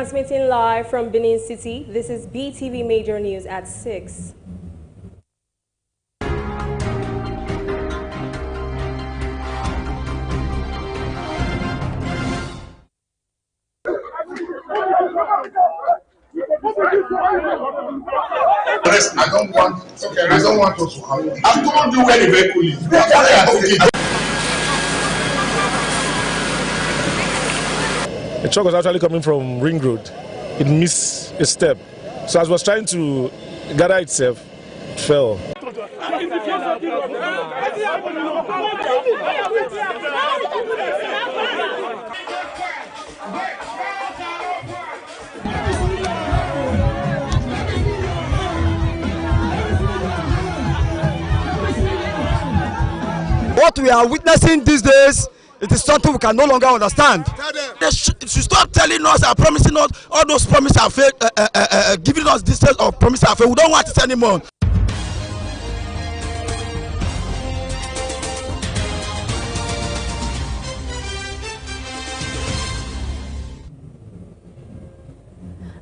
Transmitting live from Benin City, this is BeeTv Major News at 6. I don't want us to have. I've told you where the vehicle is. The truck was actually coming from Ring Road. It missed a step. So as it was trying to gather itself, it fell. What we are witnessing these days, it is something we can no longer understand. They should stop telling us and promising us all those promises are fake, giving us this sense of promises are fake. We don't want it anymore.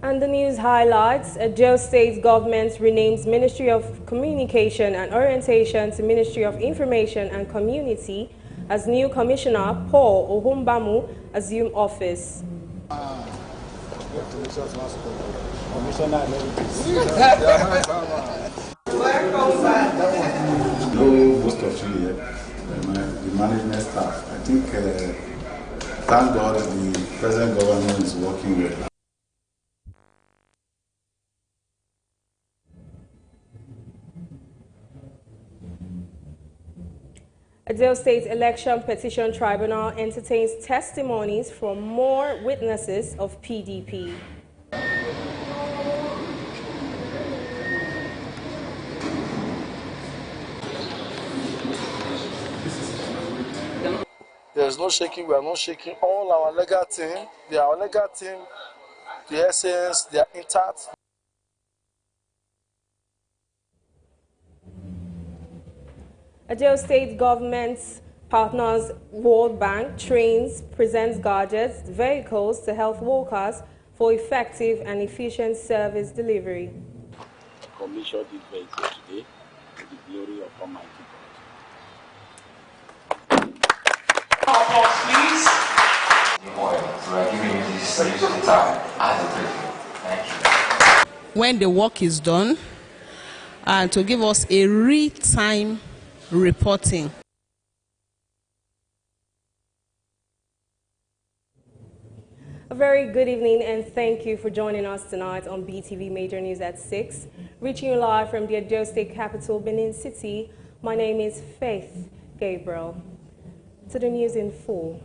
And the news highlights, Edo State government renames Ministry of Communication and Orientation to Ministry of Information and Community as new Commissioner Paul Ohumbamu assumed office. Most of you here, the management staff, I think, thank God the present government is working well. Edo State Election Petition Tribunal entertains testimonies from more witnesses of PDP. There's no shaking, we are not shaking. All our legal team, the essence, they are intact. Edo State government partners World Bank trains, presents gadgets, vehicles to health workers for effective and efficient service delivery. Commissioned this vehicle today to the glory of Almighty God. Applause, please. So we're giving you this time as a tribute. Thank you. When the work is done, and to give us a real-time reporting. A very good evening and thank you for joining us tonight on BeeTv Major News at 6. Reaching you live from the Edo State capital, Benin City. My name is Faith Gabriel. To the news in full.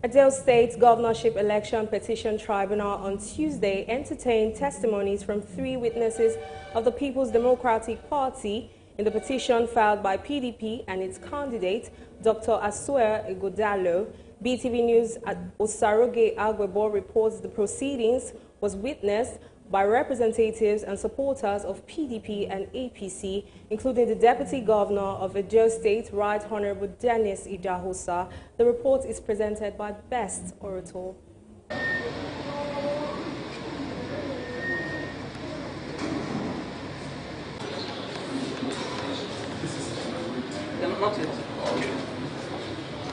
Edo State Governorship Election Petition Tribunal on Tuesday entertained testimonies from 3 witnesses of the People's Democratic Party in the petition filed by PDP and its candidate, Dr. Asuer Igodalo. BeeTv News at Osaroge Agwebo reports the proceedings was witnessed by representatives and supporters of PDP and APC, including the Deputy Governor of Edo State, Right Honorable Dennis Idahosa. The report is presented by Best Orator.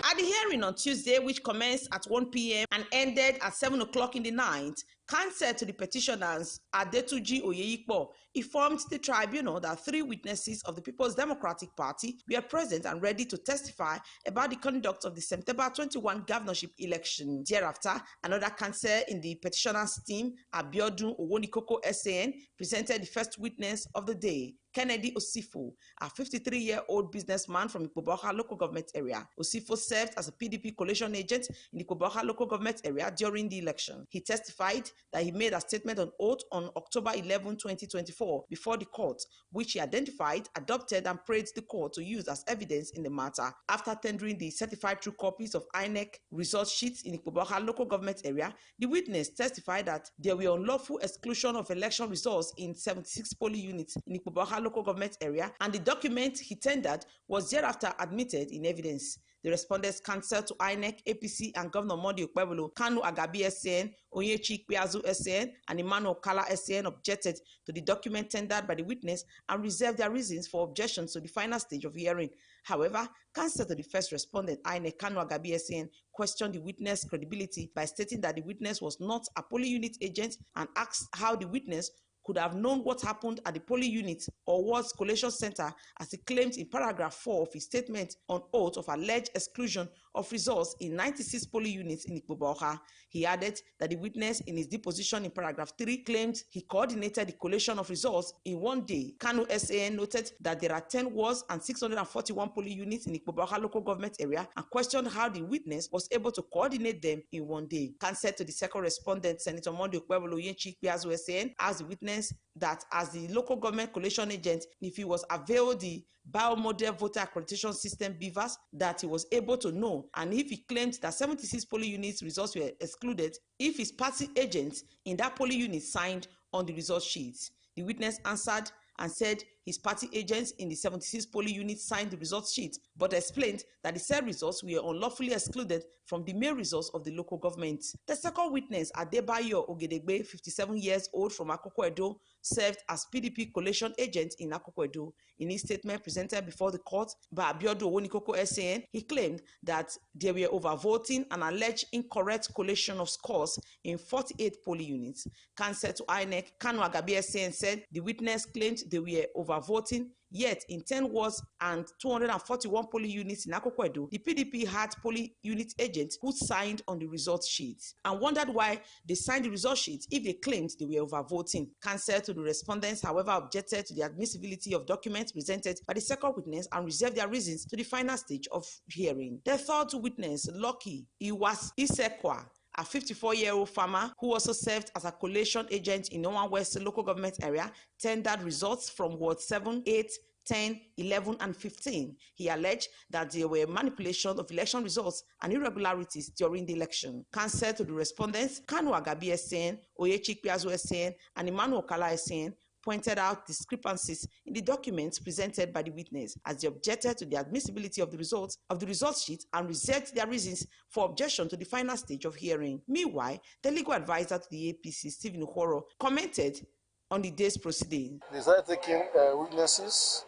At the hearing on Tuesday, which commenced at 1 p.m. and ended at 7 o'clock in the night, counsel to the petitioners, Adetuji Oyeyipo, informed the tribunal that 3 witnesses of the People's Democratic Party were present and ready to testify about the conduct of the September 21 governorship election. Thereafter, another counsel in the petitioners' team, Abiodun Owonikoko SAN, presented the first witness of the day, Kennedy Osifo, a 53-year-old businessman from Ikpoboha local government area. Osifo served as a PDP coalition agent in the Ikpoboha local government area during the election. He testified that he made a statement on oath on October 11, 2024 before the court, which he identified, adopted and praised the court to use as evidence in the matter. After tendering the certified true copies of INEC result sheets in the Ikpoboha local government area, the witness testified that there were unlawful exclusion of election results in 76 polling units in the Ikpoboha Ikpoboha local government area, and the document he tendered was thereafter admitted in evidence. The respondents counsel to INEC, APC, and Governor Modi Okpebholo, Kanu Agabi SCN, Onyechi Ikpeazu SCN, and Emmanuel Kala SCN objected to the document tendered by the witness and reserved their reasons for objections to the final stage of hearing. However, counsel to the first respondent, INEC, Kanu Agabi SCN, questioned the witness' credibility by stating that the witness was not a polling unit agent and asked how the witness could have known what happened at the polling unit or Wards Collation Center, as he claimed in paragraph 4 of his statement on oath of alleged exclusion of results in 96 polling units in Ikpoboha. He added that the witness in his deposition in paragraph 3 claimed he coordinated the collation of results in one day. Kanu SAN noted that there are 10 wards and 641 polling units in Ikpoboha local government area and questioned how the witness was able to coordinate them in one day. Counsel to the second respondent, Senator Modi Okpebholo, Onyechi Ikpeazu SAN, asked the witness that as the local government collation agent, if he was availed the biomodel voter accreditation system BVAS, that he was able to know, and if he claimed that 76 polling units results were excluded, if his party agents in that polling unit signed on the result sheets. The witness answered and said his party agents in the 76 polling units signed the results sheet, but explained that the said results were unlawfully excluded from the main results of the local government. The second witness, Adebayo Ogedegbe, 57 years old from Akoko Edo, served as PDP collation agent in Akoko Edo. In his statement presented before the court by Abiodun Owonikoko SAN, he claimed that there were overvoting and alleged incorrect collation of scores in 48 polling units. Counsel to INEC, Kanu Agabi SAN, said the witness claimed they were overvoting, yet in 10 wards and 241 polling units in Akoko Edo, the PDP had polling unit agents who signed on the result sheet and wondered why they signed the result sheet if they claimed they were overvoting. Counsel to the respondents, however, objected to the admissibility of documents presented by the second witness and reserved their reasons to the final stage of hearing. The third witness, Lucky Isekwa, a 54-year-old farmer who also served as a collation agent in Owan West local government area, tendered results from Ward 7, 8, 10, 11, and 15. He alleged that there were manipulation of election results and irregularities during the election. Counsel to the respondents, Kanu Agabi SAN, Onyechi Ikpeazu SAN, and Emmanuel Kala SAN, pointed out discrepancies in the documents presented by the witness as they objected to the admissibility of the results sheet and reserved their reasons for objection to the final stage of hearing. Meanwhile, the legal advisor to the APC, Stephen Uhoro, commented on the day's proceeding. They started taking witnesses,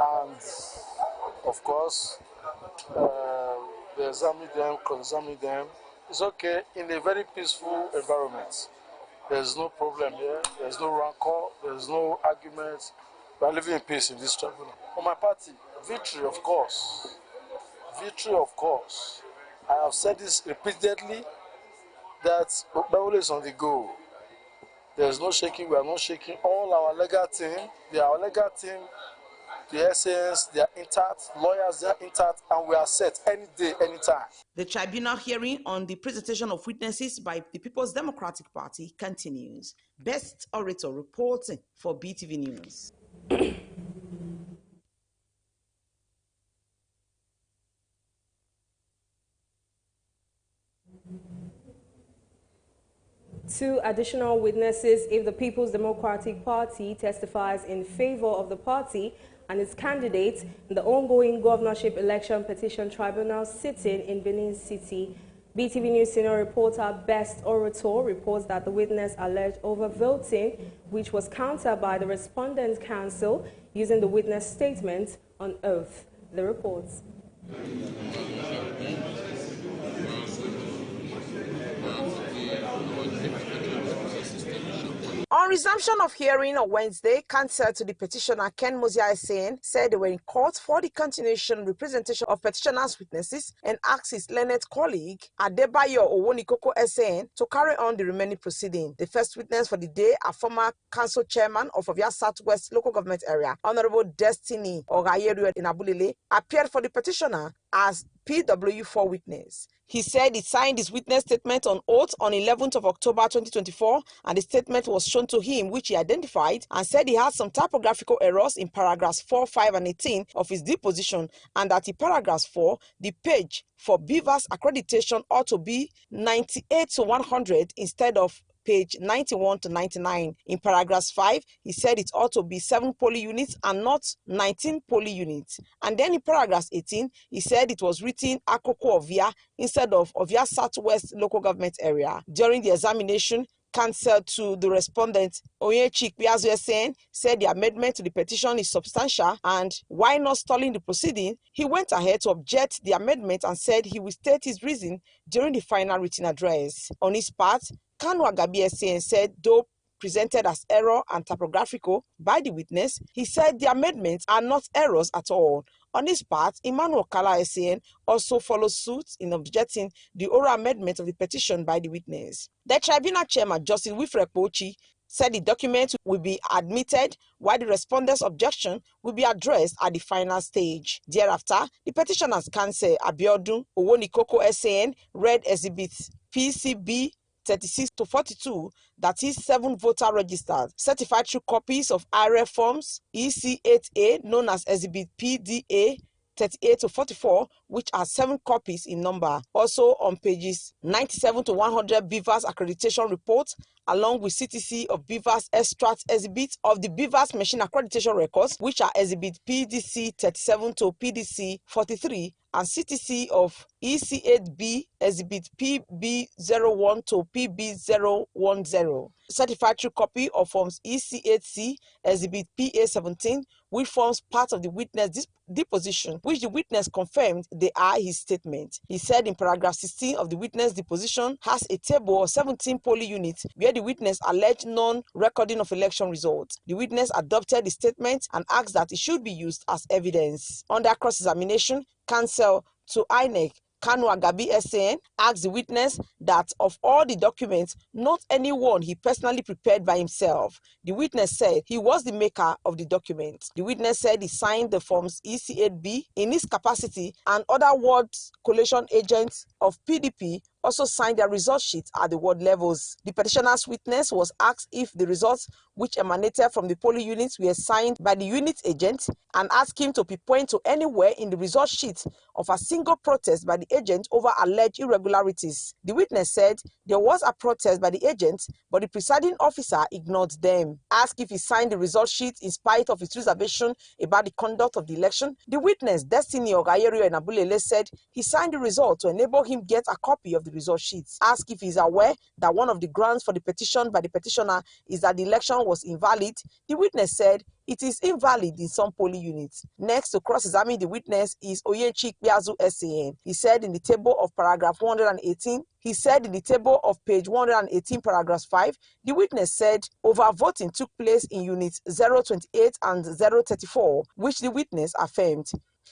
and of course, they examined them, cross-examined them. It's okay in a very peaceful environment. There's no problem here, there's no rancor, there's no arguments. We are living in peace in this tribunal. On my party, victory of course. Victory of course. I have said this repeatedly that Okpebholo is on the go. There's no shaking, we are not shaking. All our legal team, the SANs, they are intact, lawyers, they are intact, and we are set any day, anytime. The tribunal hearing on the presentation of witnesses by the People's Democratic Party continues. Best Orator reporting for BeeTv News. Two additional witnesses if the People's Democratic Party testifies in favor of the party and its candidates in the ongoing governorship election petition tribunal sitting in Benin City. BeeTv News senior reporter Best Orator reports that the witness alleged overvoting, which was countered by the respondent counsel using the witness statement on oath. The reports. On resumption of hearing on Wednesday, counsel to the petitioner Ken Mozia SAN said they were in court for the continuation representation of petitioner's witnesses and asked his learned colleague Adebayo Owonikoko SAN to carry on the remaining proceeding. The first witness for the day, a former council chairman of Ovia Southwest local government area, Honorable Destiny Ogayeru in Abulile, appeared for the petitioner as PW4 witness. He said he signed his witness statement on oath on 11th of October 2024, and the statement was shown to him, which he identified and said he had some typographical errors in paragraphs 4, 5, and 18 of his deposition, and that in paragraph 4, the page for BVAS accreditation ought to be 98 to 100 instead of page 91 to 99. In paragraph 5, he said it ought to be 7 polling units and not 19 polling units. And then in paragraph 18, he said it was written Akoko Ovia instead of Ovia Southwest local government area. During the examination, counsel to the respondent, Onyechi Ikpeazu said the amendment to the petition is substantial, and while not stalling the proceeding, he went ahead to object the amendment and said he will state his reason during the final written address. On his part, Kanu Agabi said, though presented as error and typographical by the witness, he said the amendments are not errors at all. On his part, Emmanuel Kala SAN also follows suit in objecting the oral amendment of the petition by the witness. The tribunal chairman, Justice Wilfred Pochi, said the document will be admitted while the respondent's objection will be addressed at the final stage. Thereafter, the petitioner's counsel, Abiodun Owonikoko SAN, read exhibits PCB 36 to 42, that is 7 voter registered, certified true copies of IRF forms EC8A, known as exhibit PDA 38 to 44, which are 7 copies in number. Also on pages 97 to 100, Beavers accreditation report, along with CTC of Beavers extract exhibits of the Beavers machine accreditation records, which are exhibit PDC 37 to PDC 43, and CTC of EC8B exhibit PB01 to PB010. Certified true copy of forms EC8C exhibit PA17, which forms part of the witness deposition, which the witness confirmed they are his statement. He said in paragraph 16 of the witness deposition has a table of 17 polling units where the witness alleged non-recording of election results. The witness adopted the statement and asked that it should be used as evidence. Under cross-examination, counsel to INEC, Kanu Agabi SAN, asked the witness that of all the documents, not any one he personally prepared by himself. The witness said he was the maker of the document. The witness said he signed the forms EC8B in his capacity, and other ward collation agents of PDP also signed their result sheets at the ward levels. The petitioner's witness was asked if the results which emanated from the polling units were signed by the unit agent, and asked him to pinpoint to anywhere in the result sheet of a single protest by the agent over alleged irregularities. The witness said there was a protest by the agent, but the presiding officer ignored them. Asked if he signed the result sheet in spite of his reservation about the conduct of the election, the witness, Destiny Ogayerio Enabulele, said he signed the result to enable him get a copy of the result sheets. Asked if he is aware that one of the grounds for the petition by the petitioner is that the election was invalid, the witness said it is invalid in some polling units. Next to cross-examine the witness is Onyechi Ikpeazu SAN. He said in the table of paragraph 118, he said in the table of page 118, paragraph 5, the witness said overvoting took place in units 028 and 034, which the witness affirmed.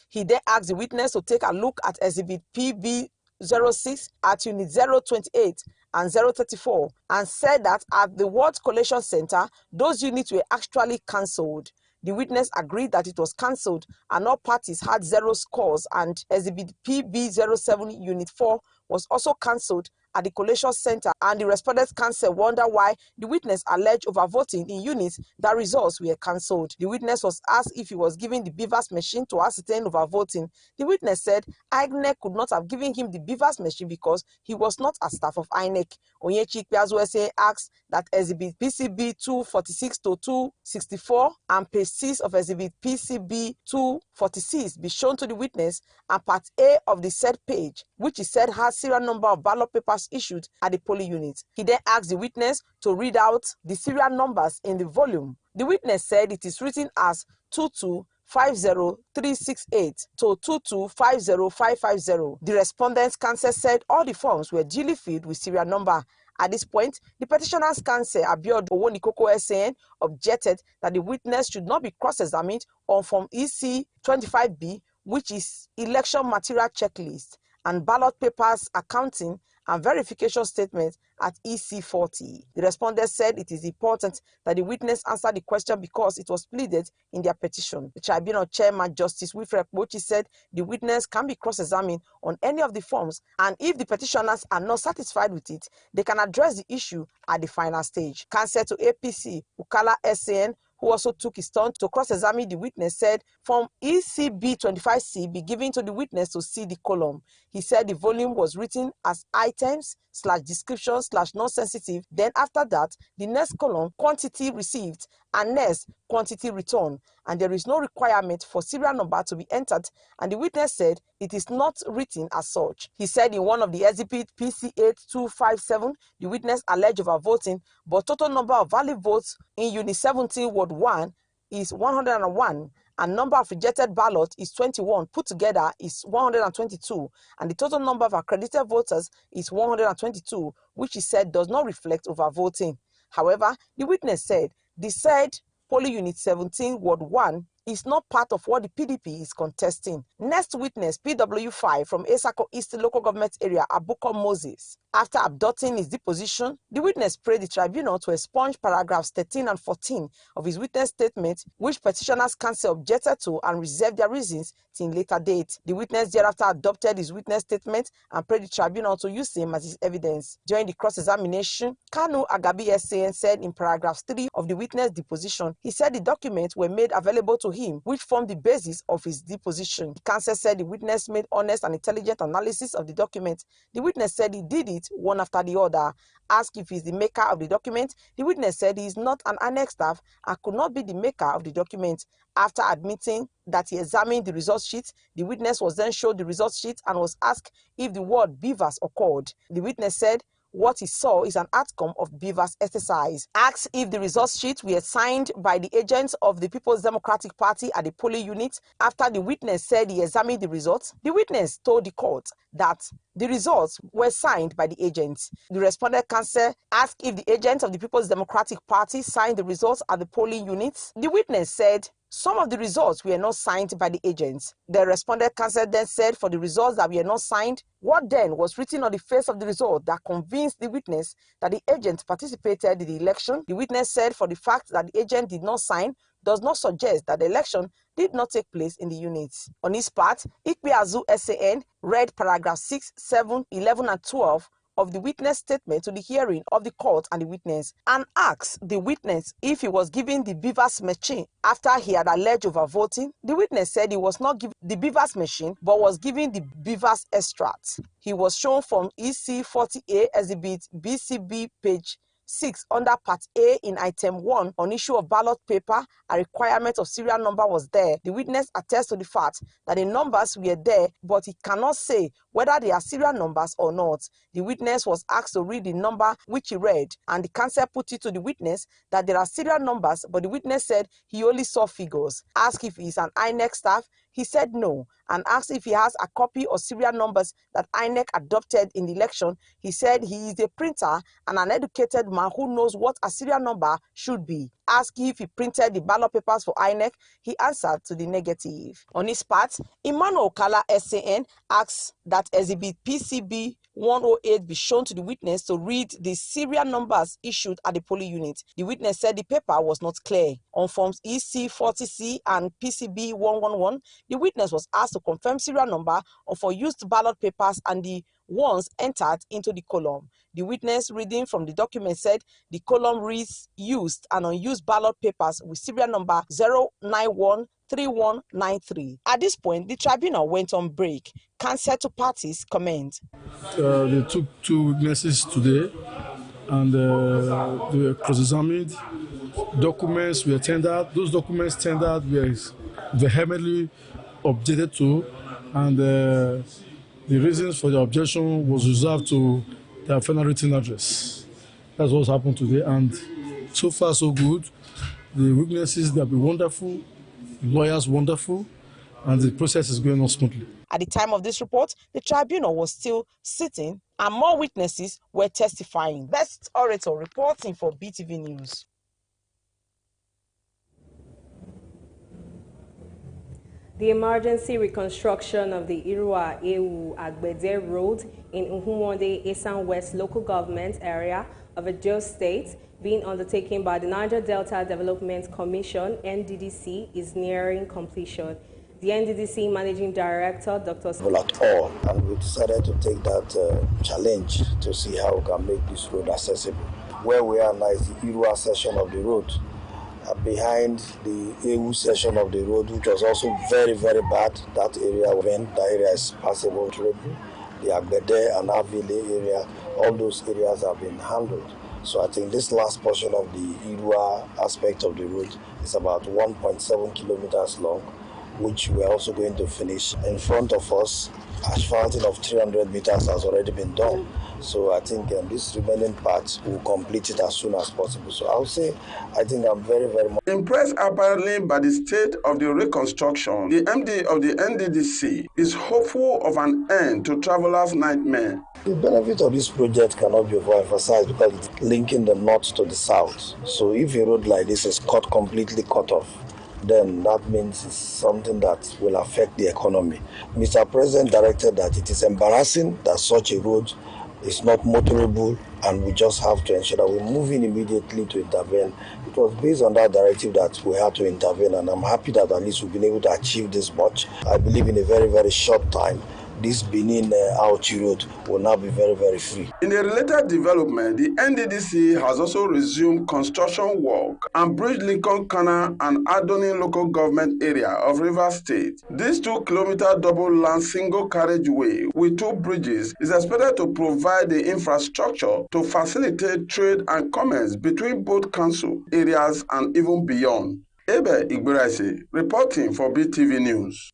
He then asked the witness to take a look at exhibit PB06 at unit 028 and 034, and said that at the Ward Collation Center, those units were actually cancelled. The witness agreed that it was cancelled and all parties had 0 scores, and exhibit PB07 unit 4 was also cancelled at the collation center, and the respondent's counsel wondered why the witness alleged overvoting in units that results were cancelled. The witness was asked if he was given the Beavers machine to ascertain overvoting. The witness said INEC could not have given him the Beavers machine because he was not a staff of INEC. Onyechi Ikpeazu SAN asked that exhibit PCB 246 to 264 and page 6 of exhibit PCB 246 be shown to the witness, and part A of the said page, which he said has serial number of ballot papers issued at the polling unit. He then asked the witness to read out the serial numbers in the volume. The witness said it is written as 2250368 to 2250550. The respondent's counsel said all the forms were duly filled with serial number. At this point, the petitioner's counsel, Abiodun Owonikoko SAN, objected that the witness should not be cross-examined on Form EC25B, which is election material checklist, and ballot papers accounting and verification statement at EC40. The respondent said it is important that the witness answer the question because it was pleaded in their petition. The tribunal chairman, Justice Wilfred Pochi, said the witness can be cross-examined on any of the forms, and if the petitioners are not satisfied with it, they can address the issue at the final stage. Counsel to APC, Ukala SAN, who also took his turn to cross-examine the witness, said Form ECB 25C be given to the witness to see the column. He said the volume was written as items/description/non-sensitive. Then after that, the next column, quantity received, and next, quantity returned. And there is no requirement for serial number to be entered. And the witness said it is not written as such. He said in one of the exhibit PC8257, the witness alleged overvoting, but total number of valid votes in Unit 17 Ward 1 is 101, and number of rejected ballots is 21. Put together is 122, and the total number of accredited voters is 122, which he said does not reflect overvoting. However, the witness said the said polling unit 17 Ward 1 is not part of what the PDP is contesting. Next witness, PW5 from Esako East Local Government Area, Abuko Moses. After abducting his deposition, the witness prayed the tribunal to expunge paragraphs 13 and 14 of his witness statement, which petitioners' counsel objected to and reserved their reasons till later date. The witness thereafter adopted his witness statement and prayed the tribunal to use him as his evidence. During the cross-examination, Kanu Agabi SAN said in paragraph 3 of the witness deposition, he said the documents were made available to him, which formed the basis of his deposition. The counsel said the witness made honest and intelligent analysis of the document. The witness said he did it one after the other. Asked if he's the maker of the document, the witness said he is not an annex staff and could not be the maker of the document. After admitting that he examined the result sheet, the witness was then showed the result sheet and was asked if the word beavers occurred. The witness said what he saw is an outcome of beavers exercise. Asked if the results sheet were signed by the agents of the People's Democratic Party at the polling unit, after the witness said he examined the results, the witness told the court that the results were signed by the agents. The respondent counsel asked if the agents of the People's Democratic Party signed the results at the polling units. The witness said some of the results were not signed by the agents. The respondent counsel then said for the results that were not signed, what then was written on the face of the result that convinced the witness that the agent participated in the election? The witness said for the fact that the agent did not sign does not suggest that the election did not take place in the units. On his part, Ikpeazu SAN read paragraph 6, 7, 11, and 12 of the witness statement to the hearing of the court and the witness, and asked the witness if he was given the beavers machine after he had alleged overvoting. The witness said he was not given the beavers machine but was given the beavers extract. He was shown from EC 40A exhibit BCB page 6 under part A in item 1 on issue of ballot paper. A requirement of serial number was there. The witness attests to the fact that the numbers were there, but he cannot say whether they are serial numbers or not. The witness was asked to read the number, which he read, and the counsel put it to the witness that there are serial numbers, but the witness said he only saw figures. Asked if he is an INEC staff, he said no, and asked if he has a copy of serial numbers that INEC adopted in the election. He said he is a printer and an educated man who knows what a serial number should be. Asked if he printed the ballot papers for INEC, he answered to the negative. On his part, Emmanuel Okala SAN asked that exhibit PCB 108 be shown to the witness to read the serial numbers issued at the polling unit. The witness said the paper was not clear. On forms EC 40C and PCB 111, the witness was asked to confirm serial number for used ballot papers and the ones entered into the column. The witness reading from the document said the column reads used and unused ballot papers with serial number 0913193. At this point, the tribunal went on break. Counsel to parties comment. They took two witnesses today and they were cross-examined. Documents were tendered. Those documents tendered were vehemently objected to, and the reasons for the objection was reserved to their final written address. That's what's happened today, and so far so good. The witnesses, they've been wonderful, lawyers wonderful, and the process is going on smoothly. At the time of this report, the tribunal was still sitting and more witnesses were testifying. Best orator reporting for BeeTv News. The emergency reconstruction of the Irua Ewu Agbede Road in Uhumwonde Esan West local government area of Edo State, being undertaken by the Niger Delta Development Commission, NDDC, is nearing completion. The NDDC Managing Director, Dr. At all, and we decided to take that challenge to see how we can make this road accessible. Where we are now is the Irua section of the road. behind the EU section of the road, which was also very, very bad. That area is passable through the Agbede and Avile area. All those areas have been handled. So I think this last portion of the Irua aspect of the road is about 1.7 kilometers long, which we are also going to finish. In front of us, asphalting of 300 meters has already been done. So I think this remaining part will complete it as soon as possible. So I would say, I think I'm very, very much impressed apparently by the state of the reconstruction. The MD of the NDDC is hopeful of an end to travelers' nightmare. The benefit of this project cannot be overemphasized because it's linking the north to the south. So if a road like this is completely cut off, then that means it's something that will affect the economy. Mr. President directed that it is embarrassing that such a road is not motorable, and we just have to ensure that we move in immediately to intervene. It was based on that directive that we had to intervene, and I'm happy that at least we've been able to achieve this much. I believe in a very, very short time, this Benin Auchi road will now be very, very free. In a related development, the NDDC has also resumed construction work and bridge Lincoln Canal and Adonin local government area of Rivers State. This 2-kilometer double-land single carriageway with 2 bridges is expected to provide the infrastructure to facilitate trade and commerce between both council areas and even beyond. Ebe Igboraise, reporting for BeeTv News.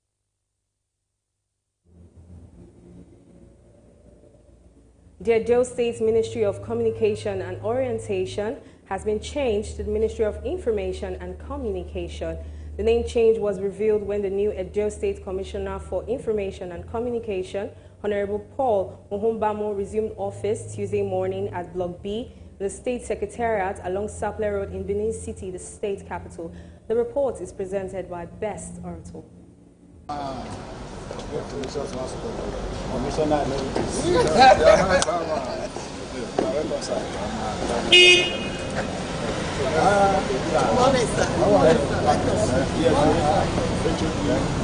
The Edo State Ministry of Communication and Orientation has been changed to the Ministry of Information and Communication. The name change was revealed when the new Edo State Commissioner for Information and Communication, Honorable Paul Ohumbamo, resumed office Tuesday morning at Block B, the State Secretariat along Sapele Road in Benin City, the state capital. The report is presented by Best Oracle.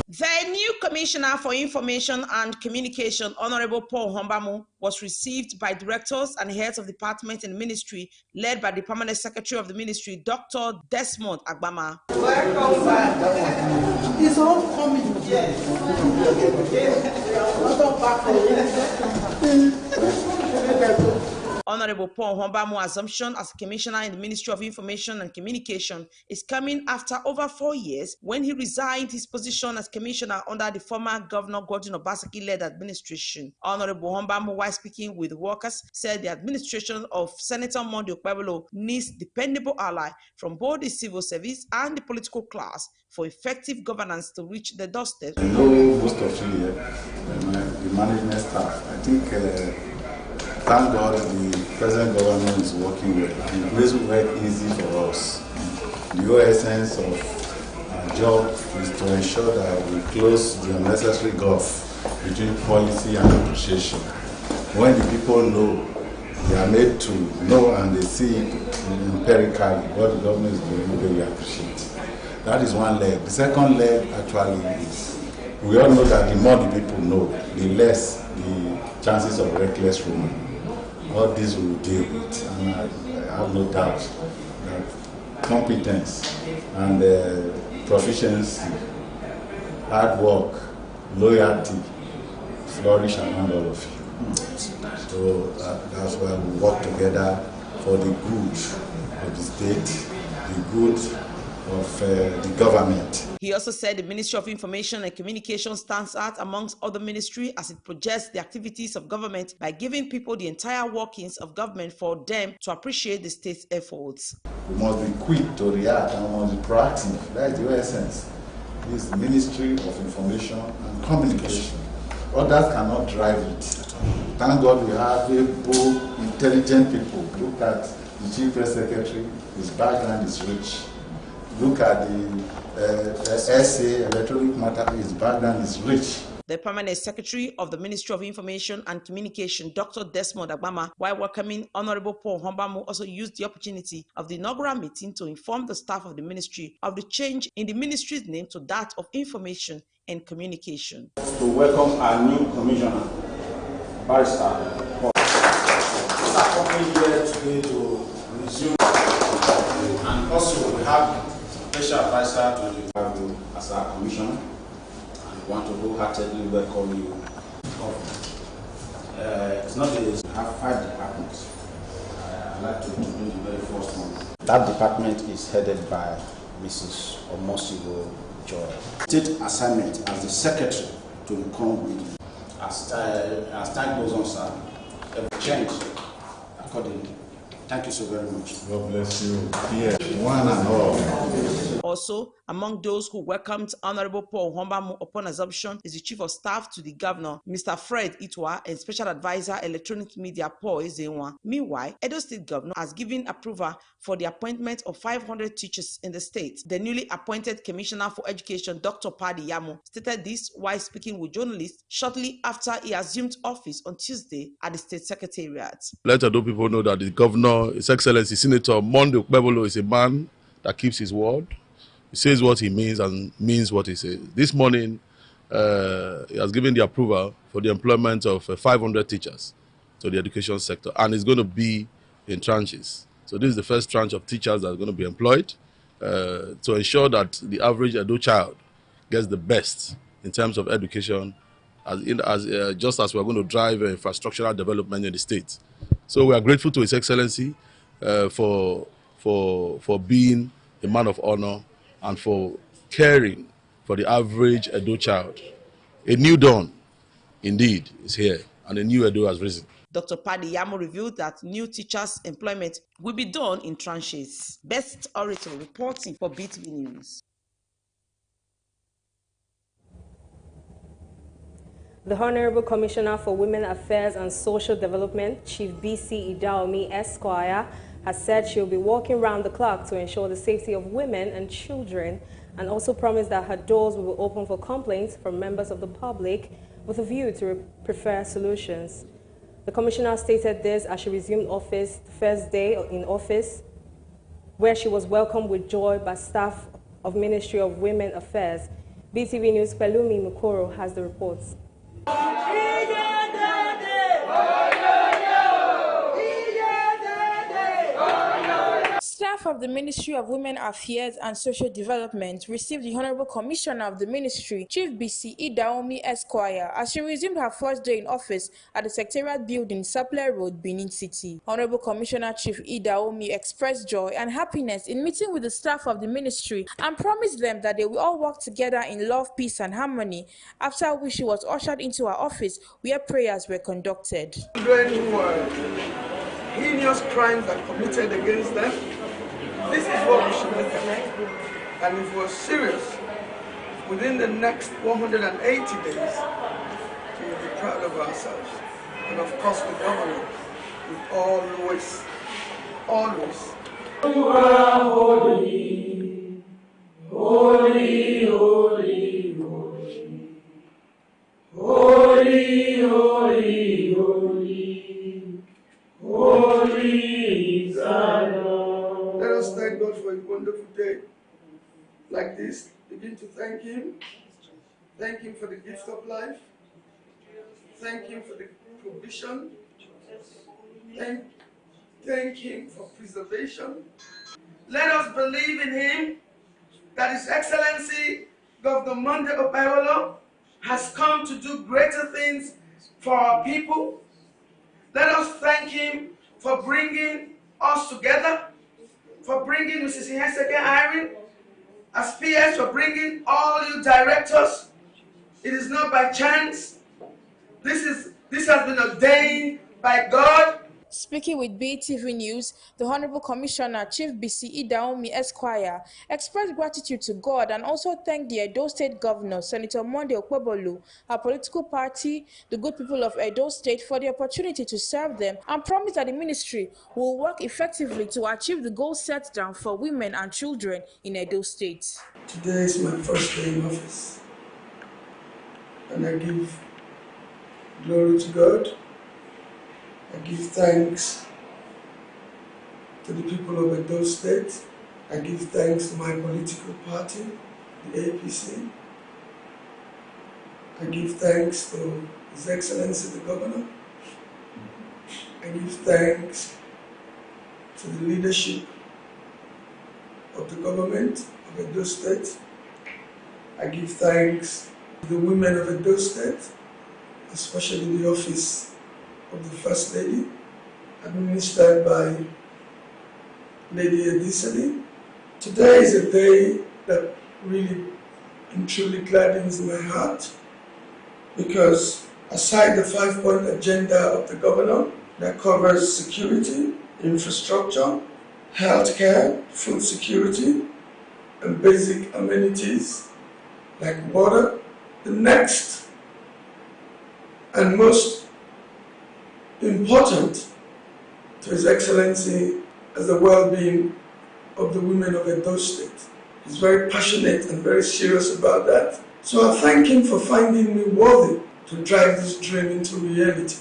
The new Commissioner for Information and Communication, Honorable Paul Ohumbamo, was received by directors and heads of departments in the ministry, led by the Permanent Secretary of the Ministry, Dr. Desmond Agbama. Welcome back. It's all coming. Yes. Honorable Paul Ohumbamo assumption as Commissioner in the Ministry of Information and Communication is coming after over 4 years when he resigned his position as Commissioner under the former Governor Godwin Obaseki-led administration. Honorable Ohumbamo, while speaking with workers, said the administration of Senator Monday Okpebholo needs dependable ally from both the civil service and the political class for effective governance to reach the doorstep. I know most of you here, the management staff. I think thank God the present government is working well. And it makes work easy for us. The whole essence of our job is to ensure that we close the unnecessary gulf between policy and appreciation. When the people know, they are made to know and they see empirically what the government is doing, they will appreciate. That is one leg. The second leg actually is, we all know that the more the people know, the less the chances of reckless rumor. All this we will deal with, and I have no doubt that competence and proficiency, hard work, loyalty flourish among all of you. So that's why we work together for the good of the state, the good of the government. He also said the Ministry of Information and Communication stands out amongst other ministries as it projects the activities of government by giving people the entire workings of government for them to appreciate the state's efforts. We must be quick to react and we must be proactive. That is the essence. This is the Ministry of Information and Communication. Others cannot drive it. Thank God we have able, intelligent people. Look at the Chief Press Secretary, his background is rich. Look at the SA, electronic matter, his background is rich. The Permanent Secretary of the Ministry of Information and Communication, Dr. Desmond Agbama, while welcoming Honorable Paul Ohumbamo, also used the opportunity of the inaugural meeting to inform the staff of the ministry of the change in the ministry's name to that of Information and Communication. To welcome our new commissioner, Barrister. We are coming here today to resume, and also we have special advisor to the government as our commissioner, and we want to wholeheartedly welcome you. It's not that we have 5 departments. I'd like to introduce the very first one. That department is headed by Mrs. Omosigo Joy. State assignment as the secretary to the current meeting. As time goes on, sir, it will change accordingly. Thank you so very much. God bless you. Yeah, one and all. Also, among those who welcomed Honorable Paul Hombamu upon assumption is the Chief of Staff to the Governor, Mr. Fred Itwa, and Special Advisor Electronic Media Paul Ezenwa. Meanwhile, Edo State Governor has given approval for the appointment of 500 teachers in the state. The newly appointed Commissioner for Education, Dr. Padi Yamo, stated this while speaking with journalists shortly after he assumed office on Tuesday at the State Secretariat. Let Edo people know that the Governor, His Excellency Senator Monday Okpebolo, is a man that keeps his word. He says what he means and means what he says. This morning, he has given the approval for the employment of 500 teachers to the education sector, and it's going to be in tranches. So this is the first tranche of teachers that are going to be employed to ensure that the average Edo child gets the best in terms of education, just as we're going to drive infrastructural development in the state. So we are grateful to His Excellency for being a man of honor and for caring for the average Edo child. A new dawn, indeed, is here, and a new Edo has risen. Dr. Padi Yamo revealed that new teachers' employment will be done in tranches. Best Orator reporting for BeeTv News. The Honorable Commissioner for Women Affairs and Social Development, Chief B.C. Idaomi Esquire, has said she will be working round the clock to ensure the safety of women and children, and also promised that her doors will be open for complaints from members of the public with a view to prefer solutions. The Commissioner stated this as she resumed office the first day in office, where she was welcomed with joy by staff of Ministry of Women Affairs. BeeTv News' Pelumi Mukoro has the reports. Staff of the Ministry of Women Affairs and Social Development received the Honorable Commissioner of the Ministry, Chief B.C. Idaomi Esquire, as she resumed her first day in office at the Secretariat Building, Sapele Road, Benin City. Honorable Commissioner Chief Idaomi expressed joy and happiness in meeting with the staff of the ministry and promised them that they will all work together in love, peace, and harmony, after which she was ushered into her office where prayers were conducted. Heinous crimes that committed against them. This is what we should look at. And if we're serious, within the next 180 days, we will be proud of ourselves. And of course, the government will always. You are holy, holy, holy, holy, holy, holy, holy. Holy is our Lord. Let us thank God for a wonderful day like this. Begin to thank Him. Thank Him for the gift of life. Thank Him for the provision. Thank Him for preservation. Let us believe in Him that His Excellency Governor Monday Okpebolo has come to do greater things for our people. Let us thank Him for bringing us together, for bringing Mrs. Iheseke Irene as PS, for bringing all you directors. It is not by chance. This has been ordained by God. Speaking with BeeTv News, the Honorable Commissioner, Chief B.C. Idaomi Esquire, expressed gratitude to God and also thanked the Edo State Governor, Senator Monday Okpebolo, her political party, the good people of Edo State, for the opportunity to serve them, and promised that the ministry will work effectively to achieve the goals set down for women and children in Edo State. Today is my first day in office, and I give glory to God. I give thanks to the people of Edo State. I give thanks to my political party, the APC. I give thanks to His Excellency the Governor. I give thanks to the leadership of the government, of Edo State. I give thanks to the women of Edo State, especially the office of the First Lady, administered by Lady Edisani. Today is a day that really and truly gladdens my heart, because aside the 5-point agenda of the governor that covers security, infrastructure, healthcare, food security, and basic amenities like water, the next and most important to His Excellency is the well-being of the women of Edo State. He's very passionate and very serious about that. So I thank him for finding me worthy to drive this dream into reality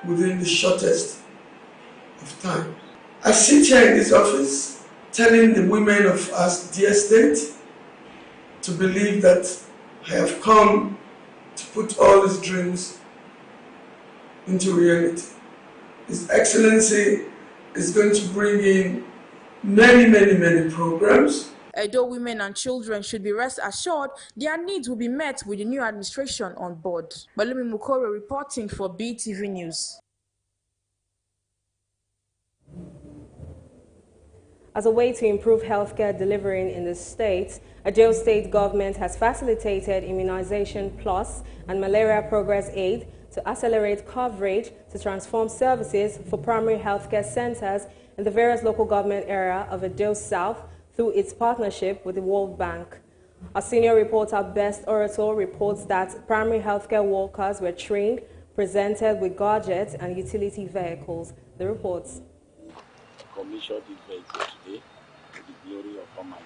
within the shortest of time. I sit here in this office telling the women of our dear state to believe that I have come to put all his dreams into reality. His Excellency is going to bring in many programs. Edo women and children should be rest assured their needs will be met with the new administration on board. Balumi Mukoro reporting for BeeTv News. As a way to improve healthcare delivery in the state, Edo State government has facilitated Immunization Plus and Malaria Progress Aid to accelerate coverage to transform services for primary healthcare centers in the various local government area of Edo South through its partnership with the World Bank. Our senior reporter, Best Orator, reports that primary healthcare workers were trained, presented with gadgets and utility vehicles. The reports. Commissioned this vehicle today to the glory of Almighty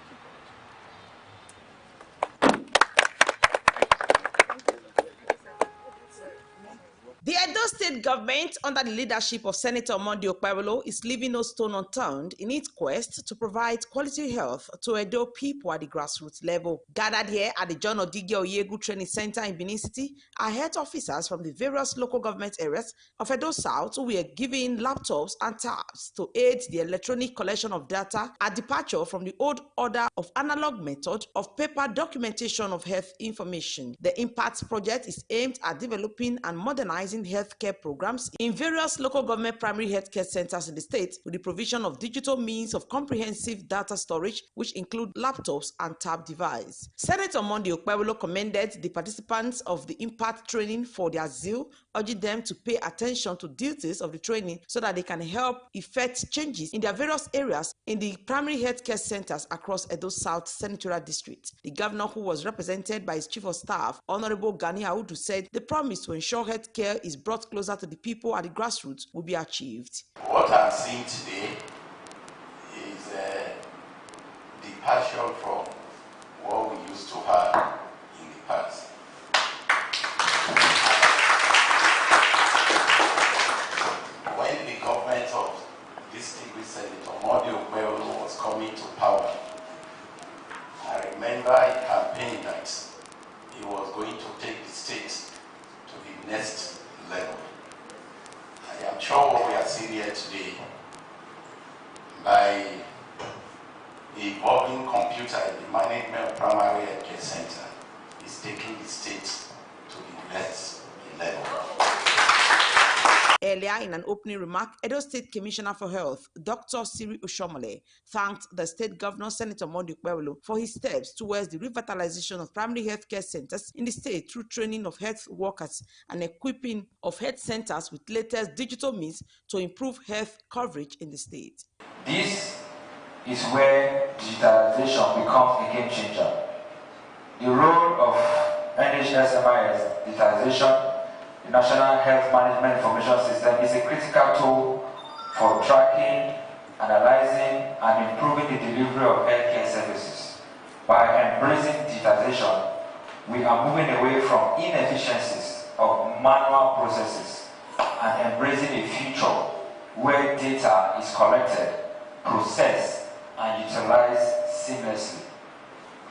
The Edo State government, under the leadership of Senator Monday Okpebholo, is leaving no stone unturned in its quest to provide quality health to Edo people at the grassroots level. Gathered here at the John Odige Oyegu Training Center in Benin City are health officers from the various local government areas of Edo South who were given laptops and tabs to aid the electronic collection of data at departure from the old order of analog method of paper documentation of health information. The IMPACT project is aimed at developing and modernizing healthcare programs in various local government primary healthcare centers in the state with the provision of digital means of comprehensive data storage, which include laptops and tab device. Senator Monday Okpebholo commended the participants of the IMPACT training for their zeal, urging them to pay attention to duties of the training so that they can help effect changes in their various areas in the primary healthcare centers across Edo South Senatorial District. The governor, who was represented by his chief of staff, Honorable Gani Audu, said the promise to ensure healthcare is brought closer to the people at the grassroots will be achieved. What I'm seeing today is a departure from what we used to have in the past. When the government of distinguished Senator Monday Okpebholo was coming to power, I remember a campaign that he was going to take the state to the next level. I am sure what we are seeing here today, by the evolving computer in the management of primary healthcare center, is taking the state to the next level. Earlier, in an opening remark, Edo State Commissioner for Health, Dr. Siri Oshomole, thanked the state governor, Senator Monday Okpebholo, for his steps towards the revitalization of primary healthcare centers in the state through training of health workers and equipping of health centers with latest digital means to improve health coverage in the state. This is where digitalization becomes a game changer. The role of NHSMIS digitalization, the National Health Management Information System, is a critical tool for tracking, analyzing, and improving the delivery of healthcare services. By embracing digitization, we are moving away from inefficiencies of manual processes and embracing a future where data is collected, processed, and utilized seamlessly.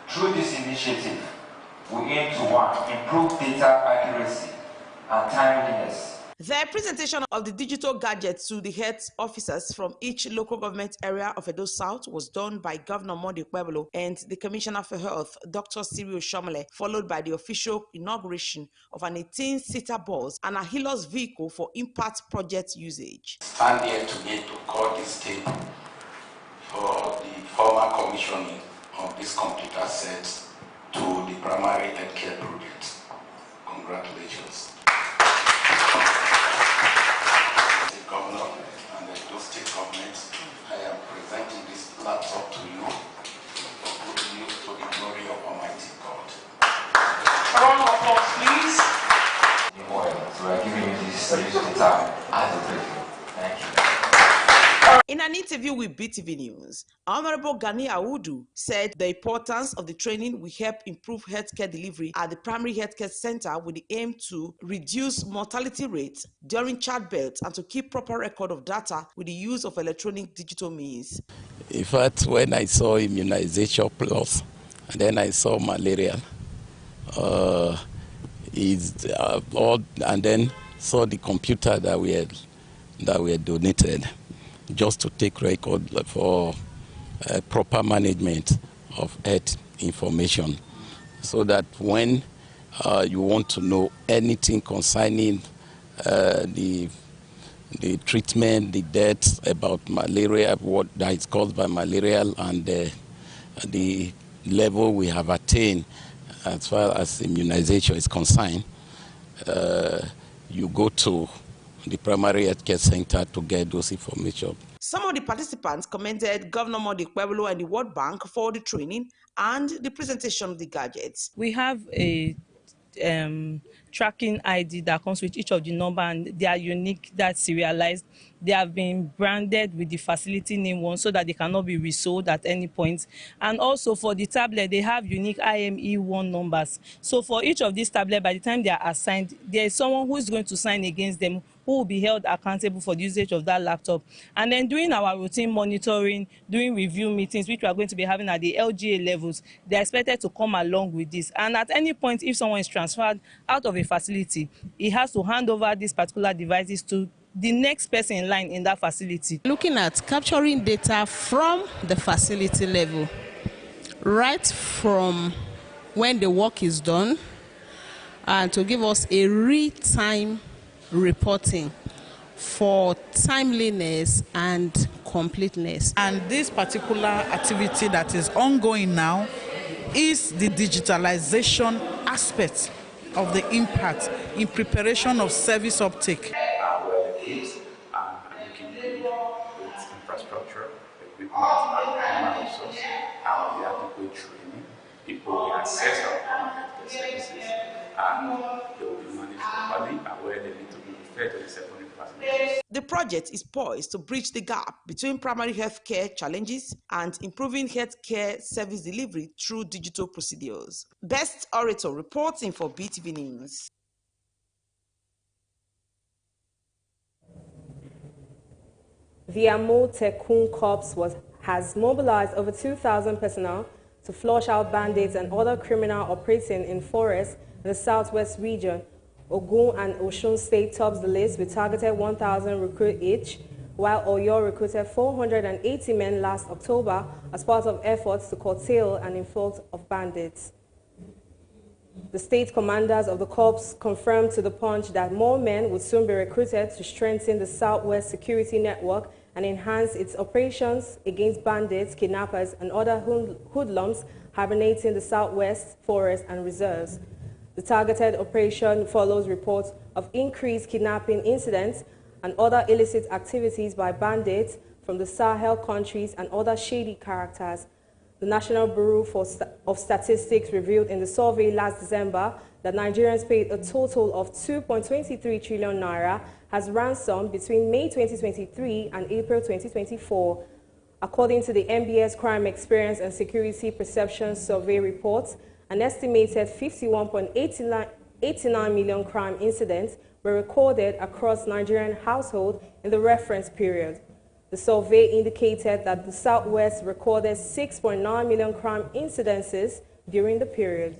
Through this initiative, we aim to 1. Improve data accuracy and timeliness. The presentation of the digital gadgets to the health officers from each local government area of Edo South was done by Governor Monday Pueblo and the Commissioner for Health, Dr. Cyril Shomole, followed by the official inauguration of an 18-seater bus and a Hilux vehicle for impact project usage. Stand here today to call this table for the formal commissioning of this computer set to the primary healthcare project. Congratulations. The governor and the Edo State government, I am presenting this laptop to you for good news to the glory of Almighty God. A round of applause, please. So we are giving you this time as a briefing. Thank you. In an interview with BeeTv News, Honorable Gani Audu said the importance of the training will help improve healthcare delivery at the primary healthcare center with the aim to reduce mortality rates during childbirth and to keep proper record of data with the use of electronic digital means. In fact, when I saw immunization plus, and then I saw malaria, and then saw the computer that we had donated, just to take record for proper management of health information, so that when you want to know anything concerning the treatment, the deaths about malaria, what that is caused by malaria, and the level we have attained as far as immunization is concerned, you go to the primary healthcare center to get those information. Some of the participants commended Governor Monday Pueblo and the World Bank for the training and the presentation of the gadgets. We have a tracking ID that comes with each of the number, and they are unique, that's serialized. They have been branded with the facility name one so that they cannot be resold at any point. And also for the tablet, they have unique IME1 numbers. So for each of these tablets, by the time they are assigned, there is someone who is going to sign against them, who will be held accountable for the usage of that laptop. And then doing our routine monitoring, doing review meetings, which we are going to be having at the LGA levels, they are expected to come along with this. And at any point, if someone is transferred out of a facility, he has to hand over these particular devices to the next person in line in that facility. Looking at capturing data from the facility level, right from when the work is done, and to give us a real-time reporting for timeliness and completeness. And this particular activity that is ongoing now is the digitalization aspect of the impact in preparation of service uptake. Infrastructure, equipment, and resources, and the adequate training, people will access our services, and they will be managed properly and where they need to be referred to the secondary facilities. The project is poised to bridge the gap between primary healthcare challenges and improving healthcare service delivery through digital procedures. Best Orator reporting for BeeTv News. The Amotekun Corps has mobilized over 2,000 personnel to flush out bandits and other criminals operating in forests in the southwest region. Ogun and Osun State tops the list with targeted 1,000 recruits each, while Oyo recruited 480 men last October as part of efforts to curtail an influx of bandits. The state commanders of the corps confirmed to the Punch that more men would soon be recruited to strengthen the Southwest security network and enhance its operations against bandits, kidnappers, and other hoodlums hibernating the Southwest forests and reserves. The targeted operation follows reports of increased kidnapping incidents and other illicit activities by bandits from the Sahel countries and other shady characters. The National Bureau of Statistics revealed in the survey last December that Nigerians paid a total of 2.23 trillion naira as ransom between May 2023 and April 2024. According to the NBS Crime Experience and Security Perception Survey report, an estimated 51.89 million crime incidents were recorded across Nigerian households in the reference period. The survey indicated that the Southwest recorded 6.9 million crime incidences during the period.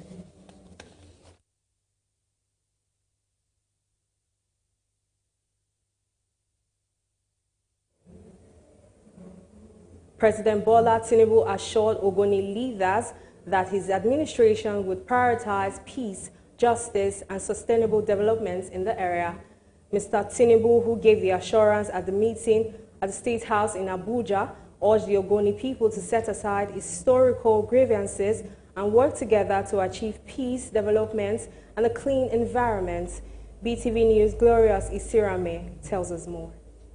President Bola Tinubu assured Ogoni leaders that his administration would prioritize peace, justice, and sustainable development in the area. Mr. Tinubu, who gave the assurance at the meeting at the State House in Abuja, urged the Ogoni people to set aside historical grievances and work together to achieve peace, development, and a clean environment. BeeTv News' Glorious Isirame tells us more.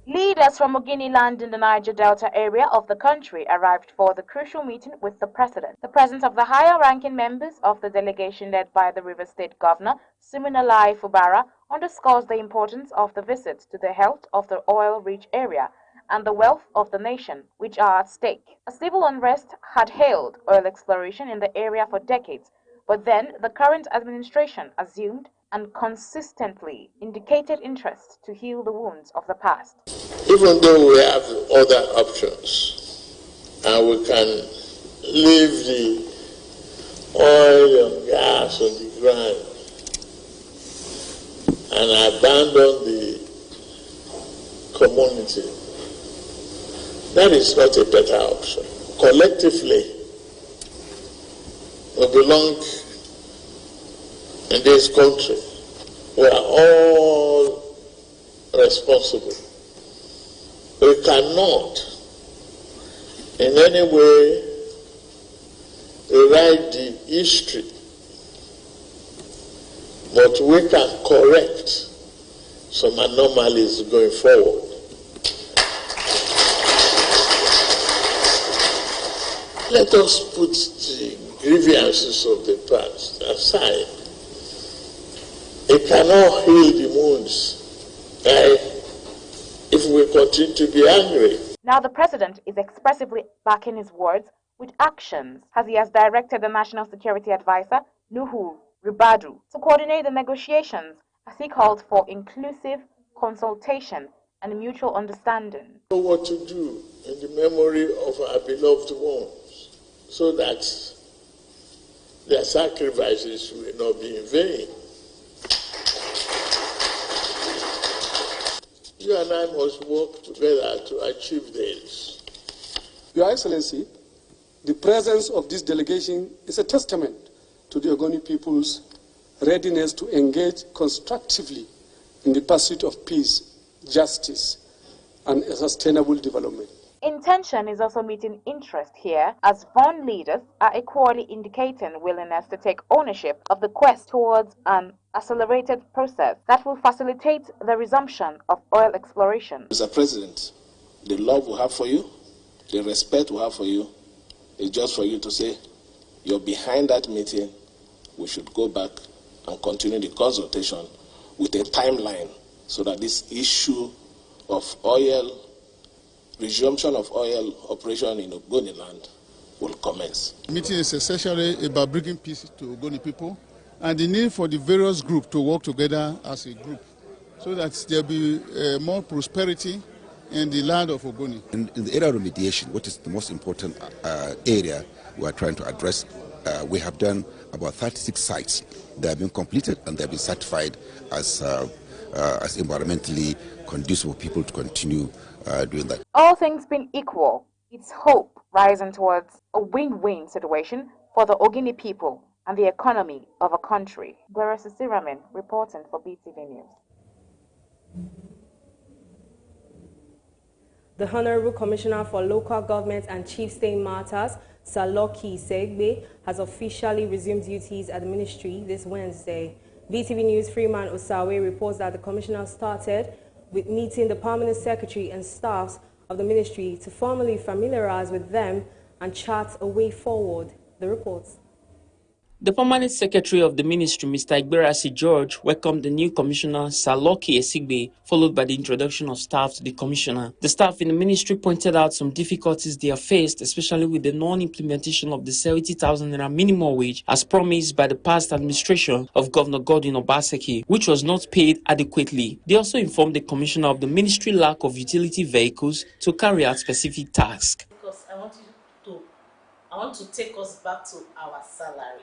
Leaders from Ogini land in the Niger Delta area of the country arrived for the crucial meeting with the president. The presence of the higher-ranking members of the delegation led by the River State Governor, Siminalayi Fubara, underscores the importance of the visit to the health of the oil-rich area and the wealth of the nation, which are at stake. A civil unrest had hailed oil exploration in the area for decades, but then the current administration assumed and consistently indicated interest to heal the wounds of the past. Even though we have other options and we can leave the oil and gas on the ground and abandon the community, that is not a better option. Collectively, we belong in this country. We are all responsible. We cannot in any way rewrite the history, but we can correct some anomalies going forward. Let us put the grievances of the past aside. It cannot heal the wounds if we continue to be angry. Now the president is expressively backing his words with actions, as he has directed the National Security Advisor, Nuhu Ribadu, to coordinate the negotiations as he called for inclusive consultation and mutual understanding. Know what to do in the memory of our beloved ones, so that their sacrifices will not be in vain. You and I must work together to achieve this. Your Excellency, the presence of this delegation is a testament to the Ogoni people's readiness to engage constructively in the pursuit of peace, justice, and sustainable development. Intention is also meeting interest here, as VON leaders are equally indicating willingness to take ownership of the quest towards an accelerated process that will facilitate the resumption of oil exploration. Mr. President, the love we have for you, the respect we have for you, is just for you to say you're behind that meeting. We should go back and continue the consultation with a timeline so that this issue of oil, resumption of oil operation in Ogoni land will commence. The meeting is essentially about bringing peace to Ogoni people and the need for the various groups to work together as a group so that there will be more prosperity in the land of Ogoni. In the area of remediation, what is the most important area we are trying to address, we have done about 36 sites. They have been completed and they have been certified as environmentally conducive for people to continue doing that. All things being equal, it's hope rising towards a win-win situation for the Ogini people and the economy of a country. Glorious Isirame reporting for BeeTv News. The Honorable Commissioner for Local Government and Chief State Matters, Saloki Segbe, has officially resumed duties at the ministry this Wednesday. BeeTv News' Freeman Osawe reports that the commissioner started with meeting the permanent secretary and staffs of the ministry to formally familiarize with them and chart a way forward. The reports. The permanent secretary of the ministry, Mr. Igberasi George, welcomed the new commissioner, Saloki Esigbe, followed by the introduction of staff to the commissioner. The staff in the ministry pointed out some difficulties they have faced, especially with the non-implementation of the 70,000 naira minimum wage as promised by the past administration of Governor Godwin Obaseki, which was not paid adequately. They also informed the commissioner of the ministry lack of utility vehicles to carry out specific tasks. Because I want to take us back to our salary.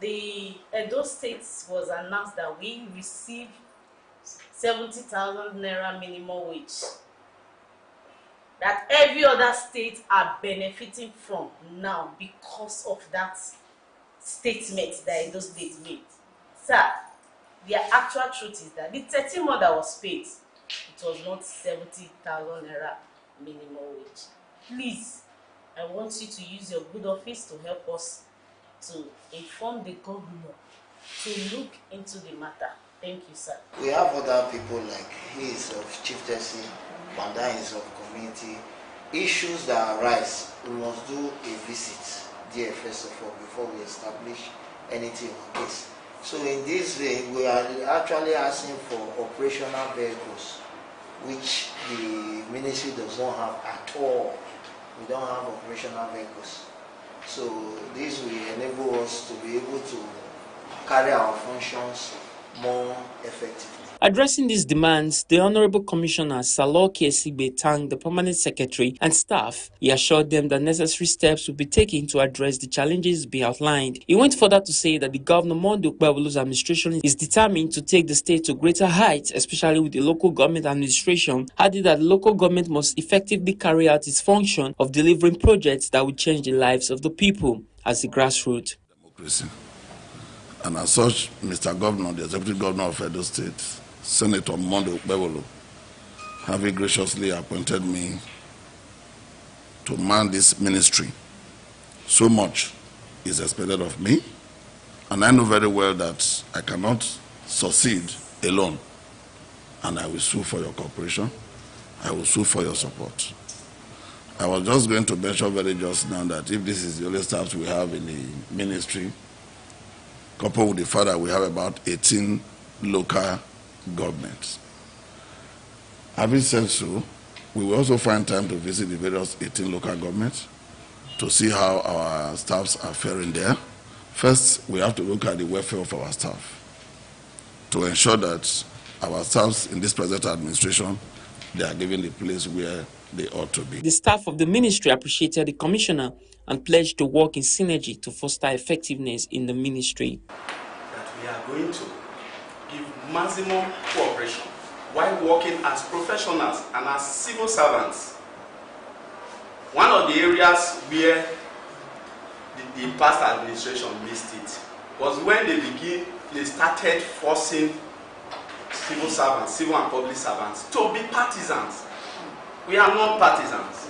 The Edo State was announced that we received 70,000 naira minimum wage. that every other state are benefiting from now because of that statement that Edo State made. Sir, the actual truth is that the 13 month that was paid, it was not 70,000 naira minimum wage. Please, I want you to use your good office to help us to inform the governor to look into the matter. Thank you, sir. We have other people like he is of chieftaincy, Banda is of community. Issues that arise, we must do a visit there first of all before we establish anything on this. So in this way, we are actually asking for operational vehicles, which the ministry does not have at all. We don't have operational vehicles. So this will enable us to be able to carry our functions more effectively. Addressing these demands, the Honorable Commissioner Saloki Esigbe thanked the Permanent Secretary and staff. He assured them that necessary steps will be taken to address the challenges being outlined. He went further to say that the Governor Monday Okpebholo's administration is determined to take the state to greater heights, especially with the local government administration, adding that the local government must effectively carry out its function of delivering projects that will change the lives of the people as the grassroots. Democracy. And as such, Mr. Governor, the Executive Governor of Edo State, Senator Monday Okpebholo, having graciously appointed me to man this ministry. So much is expected of me, and I know very well that I cannot succeed alone, and I will sue for your cooperation. I will sue for your support. I was just going to mention very just now that if this is the only staff we have in the ministry, coupled with the fact that we have about 18 local governments. Having said so, we will also find time to visit the various 18 local governments to see how our staffs are faring there. First, we have to look at the welfare of our staff to ensure that our staffs in this present administration, they are given the place where they ought to be. The staff of the ministry appreciated the commissioner and pledged to work in synergy to foster effectiveness in the ministry. That we are going to give maximum cooperation while working as professionals and as civil servants. One of the areas where the past administration missed it was when they started forcing civil servants, civil and public servants, to be partisans. We are not partisans,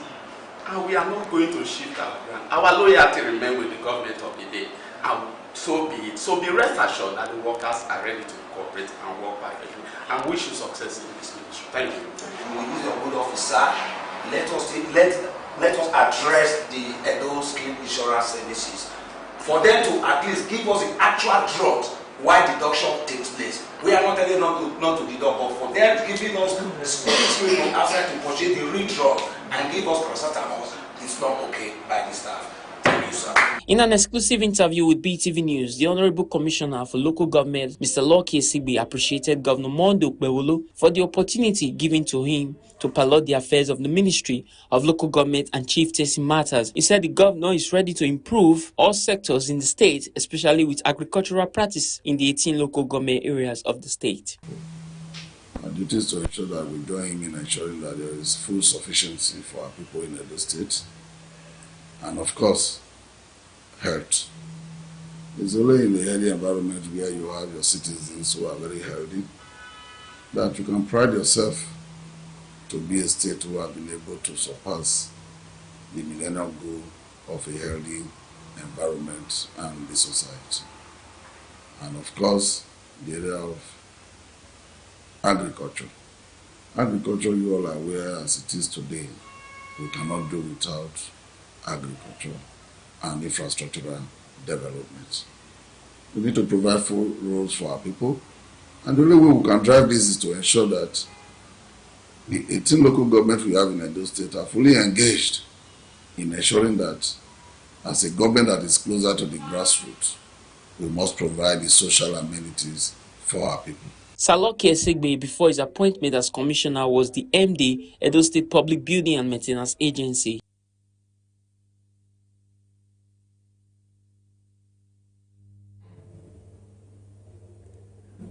and we are not going to shift our ground. Our loyalty remains with the government of the day, and so be it. So be rest assured that the workers are ready to cooperate and work perfectly, and wish you success in this ministry. Thank you. We use your good officer. Let us address the Edo Scheme Insurance Services for them to at least give us the actual drought why deduction takes place. We are not telling not to deduct, but for them giving us spirit from outside to purchase the real drug and give us paracetamol, it's not okay by the staff. Thank you, sir. In an exclusive interview with BeeTv News, the Honorable Commissioner for Local Government, Mr. Saloki Esigbe, appreciated Governor Monday Okpebholo for the opportunity given to him to pilot the affairs of the Ministry of Local Government and Chieftaincy matters. He said the governor is ready to improve all sectors in the state, especially with agricultural practice in the 18 local government areas of the state. Our duty is to ensure that we join him in ensuring that there is full sufficiency for our people in Edo State. And of course, health. It's only in the healthy environment where you have your citizens who are very healthy that you can pride yourself to be a state who have been able to surpass the millennium goal of a healthy environment and the society. And of course, the area of agriculture. Agriculture, you all are aware as it is today, we cannot do without agriculture and infrastructural development. We need to provide full roles for our people, and the only way we can drive this is to ensure that the 18 local governments we have in Edo State are fully engaged in ensuring that as a government that is closer to the grassroots, we must provide the social amenities for our people. Saloki Esigbe, before his appointment as commissioner, was the MD, Edo State Public Building and Maintenance Agency.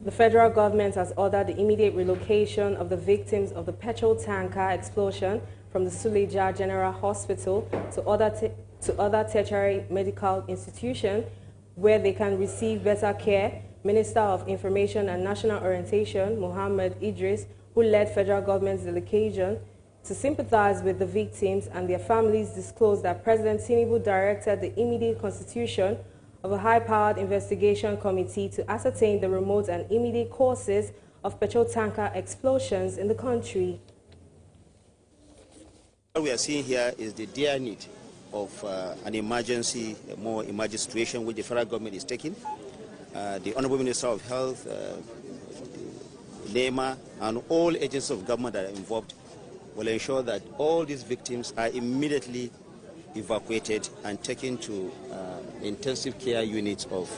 The federal government has ordered the immediate relocation of the victims of the petrol tanker explosion from the Suleja General Hospital to other tertiary medical institutions where they can receive better care. Minister of Information and National Orientation, Mohammed Idris, who led federal government's delegation to sympathize with the victims and their families, disclosed that President Tinubu directed the immediate constitution of a high-powered investigation committee to ascertain the remote and immediate causes of petrol tanker explosions in the country. What we are seeing here is the dire need of an emergency, a more emergency situation which the federal government is taking. The Honorable Minister of Health, NEMA, and all agencies of government that are involved will ensure that all these victims are immediately evacuated and taken to intensive care units of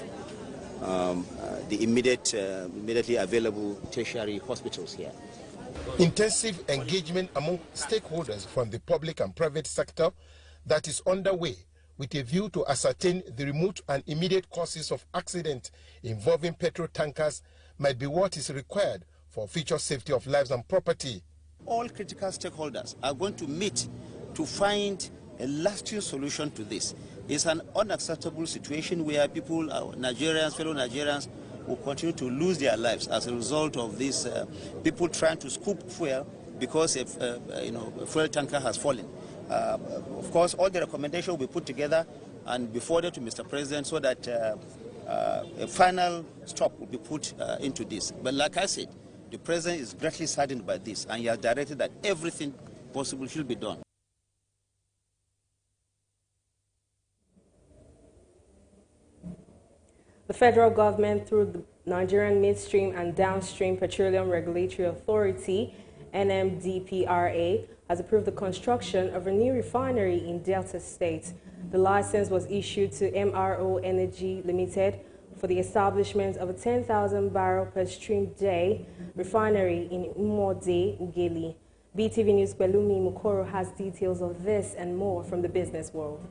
the immediately available tertiary hospitals here. Intensive engagement among stakeholders from the public and private sector that is underway with a view to ascertain the remote and immediate causes of accident involving petrol tankers might be what is required for future safety of lives and property. All critical stakeholders are going to meet to find a lasting solution to this. It's an unacceptable situation where people, Nigerians, fellow Nigerians, will continue to lose their lives as a result of this people trying to scoop fuel because a fuel tanker has fallen. Of course, all the recommendations will be put together and be forwarded to Mr. President so that a final stop will be put into this. But like I said, the President is greatly saddened by this, and he has directed that everything possible should be done. The federal government, through the Nigerian Midstream and Downstream Petroleum Regulatory Authority, NMDPRA, has approved the construction of a new refinery in Delta State. The license was issued to MRO Energy Limited for the establishment of a 10,000 barrel per stream day refinery in Umode, Ugeli. BeeTv News' Pelumi Mukoro has details of this and more from the business world.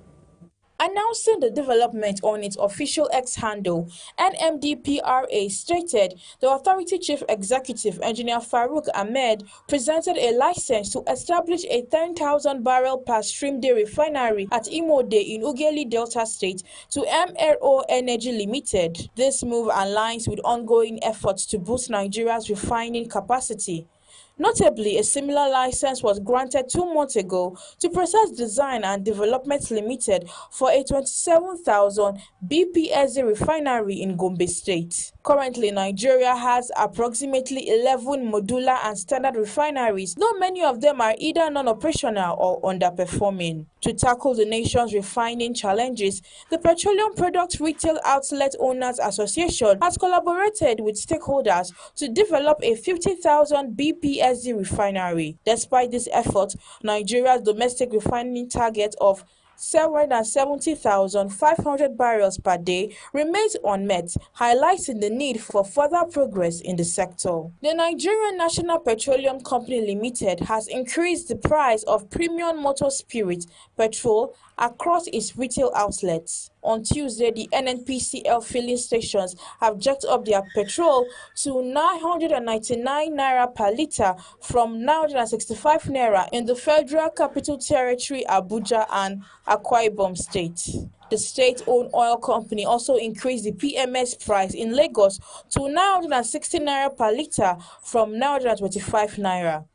Announcing the development on its official X handle, NMDPRA stated the authority chief executive, Engineer Farouk Ahmed, presented a license to establish a 10,000 barrel per stream day refinery at Imode in Ugeli, Delta State to MRO Energy Limited. This move aligns with ongoing efforts to boost Nigeria's refining capacity. Notably, a similar license was granted 2 months ago to Process Design and Development Limited for a 27,000 BPSD refinery in Gombe State. Currently, Nigeria has approximately 11 modular and standard refineries, though many of them are either non-operational or underperforming. To tackle the nation's refining challenges, the Petroleum Products Retail Outlet Owners Association has collaborated with stakeholders to develop a 50,000 BPSD refinery. Despite this effort, Nigeria's domestic refining target of 770,500 barrels per day remains unmet, highlighting the need for further progress in the sector. The Nigerian National Petroleum Company Limited has increased the price of premium motor spirit petrol across its retail outlets. On Tuesday, the NNPCL filling stations have jacked up their petrol to 999 naira per litre from 965 naira in the Federal Capital Territory, Abuja and Akwa Ibom State. The state-owned oil company also increased the PMS price in Lagos to 960 naira per litre from 925 naira.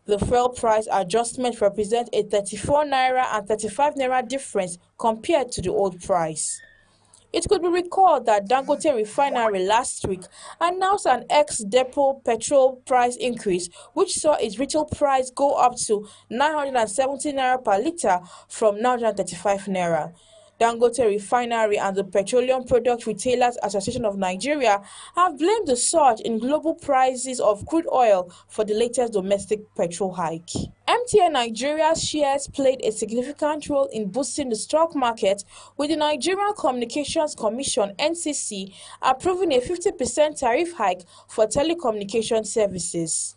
The fuel price adjustment represents a 34 naira and 35 naira difference compared to the old price. It could be recalled that Dangote Refinery last week announced an ex-depot petrol price increase, which saw its retail price go up to 970 naira per litre from 935 naira. Dangote Refinery and the Petroleum Product Retailers Association of Nigeria have blamed the surge in global prices of crude oil for the latest domestic petrol hike. MTN Nigeria's shares played a significant role in boosting the stock market, with the Nigerian Communications Commission (NCC) approving a 50% tariff hike for telecommunication services.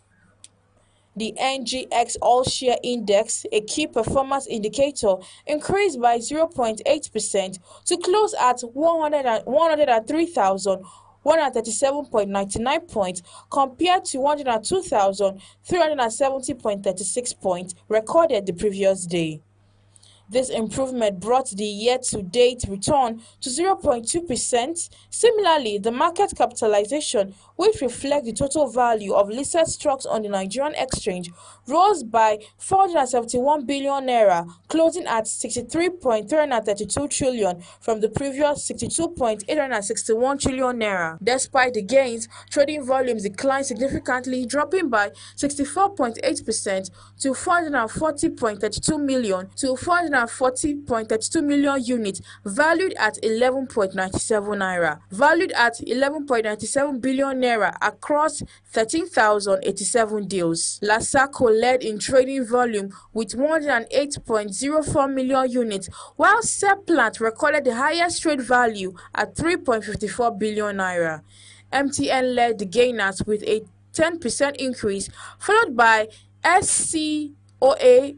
The NGX All-Share Index, a key performance indicator, increased by 0.8% to close at 103,186 137.99 points compared to 102,370.36 points recorded the previous day. This improvement brought the year-to-date return to 0.2%. Similarly, the market capitalization, which reflects the total value of listed stocks on the Nigerian exchange, rose by 471 billion naira, closing at 63.332 trillion from the previous 62.861 trillion naira. Despite the gains, trading volumes declined significantly, dropping by 64.8% to 440.32 million to 440.32 million units, valued at 11.97 naira, valued at 11.97 billion naira across 13,087 deals. Lasako led in trading volume with 108.04 million units, while Seplat recorded the highest trade value at 3.54 billion naira. MTN led the gainers with a 10% increase, followed by SCOA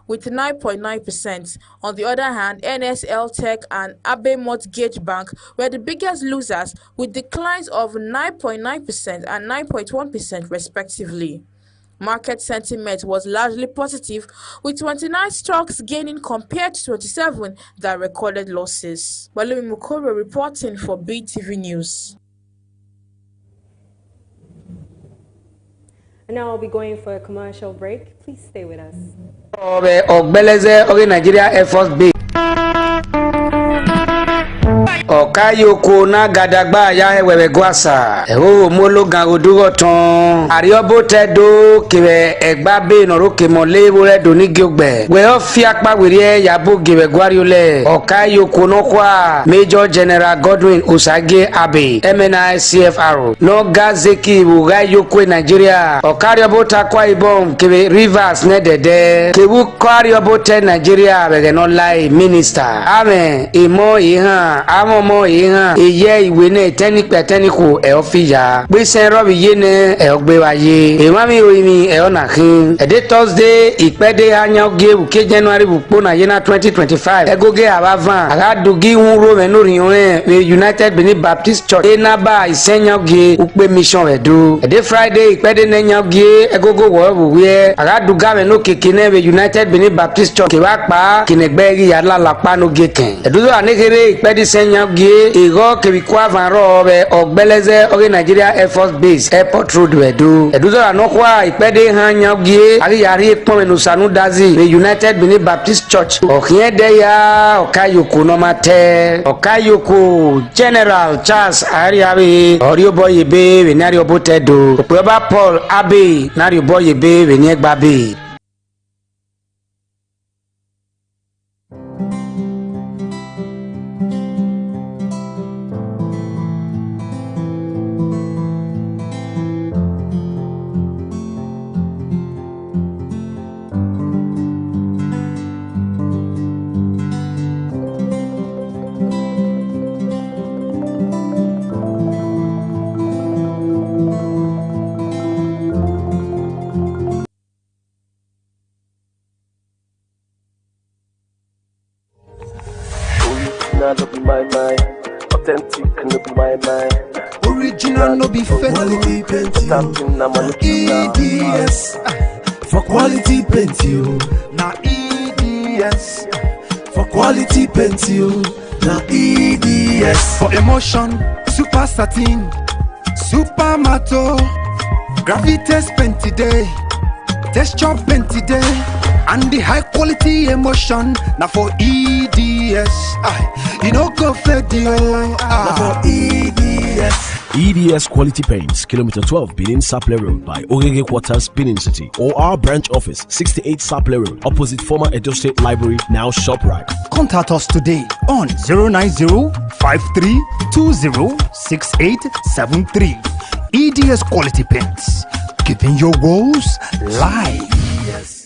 with 9.9%. On the other hand, NSL Tech and Abe Mortgage Bank were the biggest losers, with declines of 9.9% and 9.1% respectively. Market sentiment was largely positive, with 29 stocks gaining compared to 27 that recorded losses. Walumi Mukoro reporting for BeeTv News. And now I'll be going for a commercial break. Please stay with us. Nigeria Air Force Base. Okayoko na gadagba ya ewewe gwasa ewo mologan oduroton ariobo tedo kiwe egbabe noroke mole wore donigi ogbe we ofiapa were yabo giwe gwariole Okayoko no kwa Major General Godwin Usage Abe MNI CFR no gazeki Okayoko Nigeria Okariobo takwa ibom kiwe Rivers nedede kewu Okariobo te Nigeria bege no lai minister amen imo ihan mo ihan iye iwe ne teniko e ofija gbe sen robi ye ne e ogbe waye e mami oyimi e ona kin e de Thursday ipede anyoge uke January bupo na yena 2025 egoge abavan agadugi hunro menori orin United Benin Baptist Church enaba isenyoge upe mission edu e de Friday ipede nenyoge egogo wo we agaduga meno kekene we United Benin Baptist Church ke wa pa kinegberi yala lapa no geken eduzo anekere ipede senyoge ego kebikwa vanro be ogbeleze oge Nigeria Air Force Base Airport Road wedu eduzo anokwa ipede hanyoge ari yari pon sanu dazi the United Benin Baptist Church okiede ya Okayoko no mate Okayoko General Charles Ariabe oriobo yebe we nari obotedo opoba Paul Abe nari obo yebe we ni egbabe. No be my mind, authentic no be my mind. Original no be fake. Quality paint EDS for quality paint you. Now EDS for quality paint you. Now EDS for emotion, super satin, super matte, gravitas paint today, texture paint today. And the high quality emotion now for EDS. You know go fed you for EDS. EDS Quality Paints, Kilometer 12, Benin Sapele Road by Ogege Quarters, Benin City, or our branch office, 68 Sapele Road, opposite former Edo State Library, now ShopRite. Contact us today on 090-5320-6873. EDS Quality Paints, giving your walls life. Yes.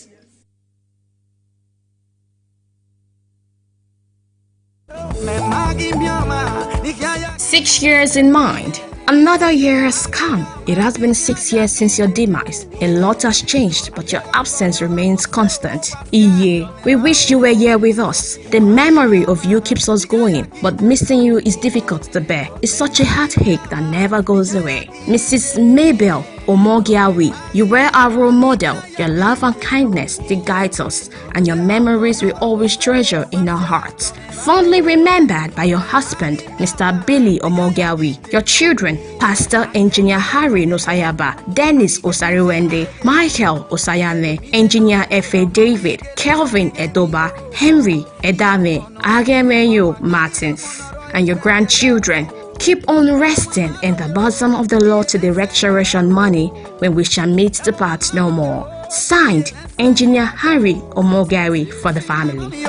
6 years in mind, another year has come. It has been 6 years since your demise. A lot has changed, but your absence remains constant. Iye, we wish you were here with us. The memory of you keeps us going, but missing you is difficult to bear. It's such a heartache that never goes away. Mrs. Mabel Omogiawi, you were our role model. Your love and kindness still guides us, and your memories we always treasure in our hearts. Fondly remembered by your husband, Mr. Billy Omogiawi, your children, Pastor Engineer Harry Nosayaba, Dennis Osariwende, Michael Osayame, Engineer F.A. David, Kelvin Edoba, Henry Edame, Agemeyo Martins, and your grandchildren. Keep on resting in the bosom of the Lord to the resurrection money when we shall meet the path no more. Signed, Engineer Harry Omogiawi for the family.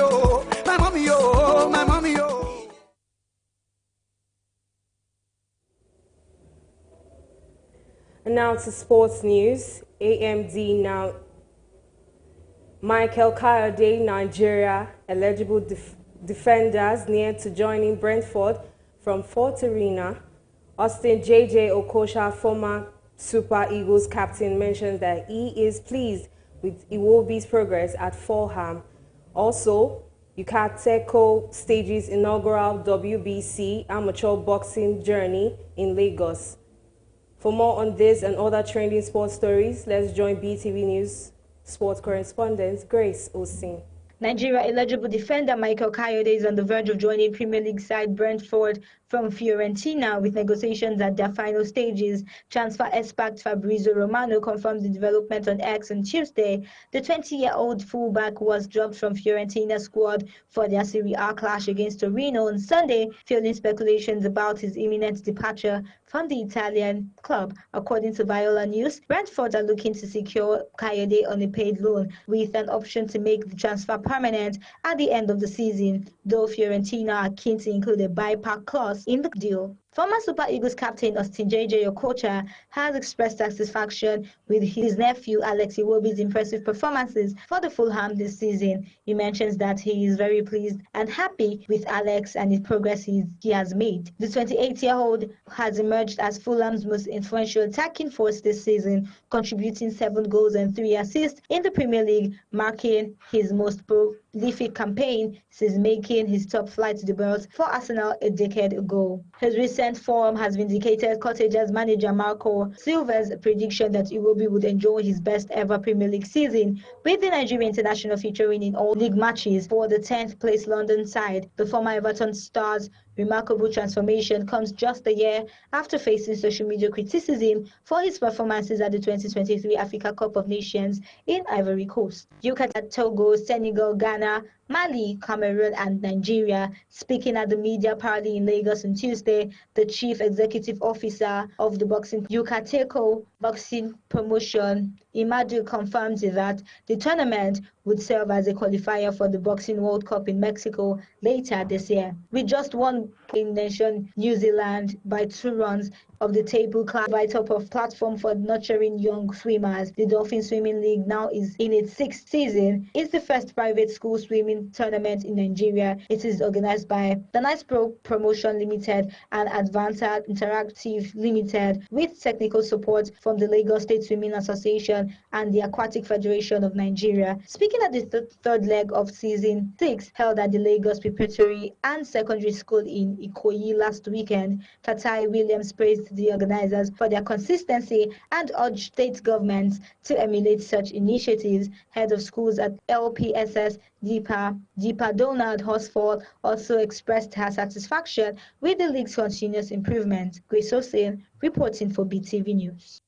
And now to sports news. AMD now. Michael Kayode, Nigeria, eligible defenders near to joining Brentford from Fort Arena. Austin J.J. Okocha, former Super Eagles captain, mentioned that he is pleased with Iwobi's progress at Fulham. Also, Yukateko stages inaugural WBC amateur boxing journey in Lagos. For more on this and other trending sports stories, let's join BeeTv News sports correspondent Grace Osin. Nigeria eligible defender Michael Kayode is on the verge of joining Premier League side Brentford from Fiorentina with negotiations at their final stages. Transfer expert Fabrizio Romano confirmed the development on X on Tuesday. The 20-year-old fullback was dropped from Fiorentina's squad for their Serie A clash against Torino on Sunday, fueling speculations about his imminent departure from the Italian club. According to Viola News, Brentford are looking to secure Kayode on a paid loan with an option to make the transfer permanent at the end of the season, though Fiorentina are keen to include a buyback clause in the deal. Former Super Eagles captain Austin J.J. Okocha has expressed satisfaction with his nephew Alex Iwobi's impressive performances for the Fulham this season. He mentions that he is very pleased and happy with Alex and the progress he has made. The 28-year-old has emerged as Fulham's most influential attacking force this season, contributing 7 goals and 3 assists in the Premier League, marking his most prolific campaign since making his top flight to the Bells for Arsenal a decade ago. His recent form has vindicated Cottage's manager Marco Silva's prediction that Iwobi would enjoy his best ever Premier League season, with the Nigerian international featuring in all league matches for the 10th place London side. The former Everton star's remarkable transformation comes just a year after facing social media criticism for his performances at the 2023 Africa Cup of Nations in Ivory Coast. Yucatan, Togo, Senegal, Ghana, Mali, Cameroon, and Nigeria. Speaking at the media party in Lagos on Tuesday, the chief executive officer of the boxing Yucateko Boxing Promotion, Imadu, confirmed that the tournament would serve as a qualifier for the Boxing World Cup in Mexico later this year. With just one nation, New Zealand, by 2 runs of the table class vital platform for nurturing young swimmers. The Dolphin Swimming League now is in its 6th season. It's the first private school swimming tournament in Nigeria. It is organized by the Nice Pro Promotion Limited and Advanta Interactive Limited, with technical support from the Lagos State Swimming Association and the Aquatic Federation of Nigeria. Speaking at the third leg of season 6 held at the Lagos Preparatory and Secondary School in Ikoyi last weekend, Tatai Williams praised the organizers for their consistency and urged state governments to emulate such initiatives. Head of schools at LPSS Deepa Donald Horsfall also expressed her satisfaction with the league's continuous improvement. Grace Osin reporting for BeeTv News.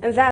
And that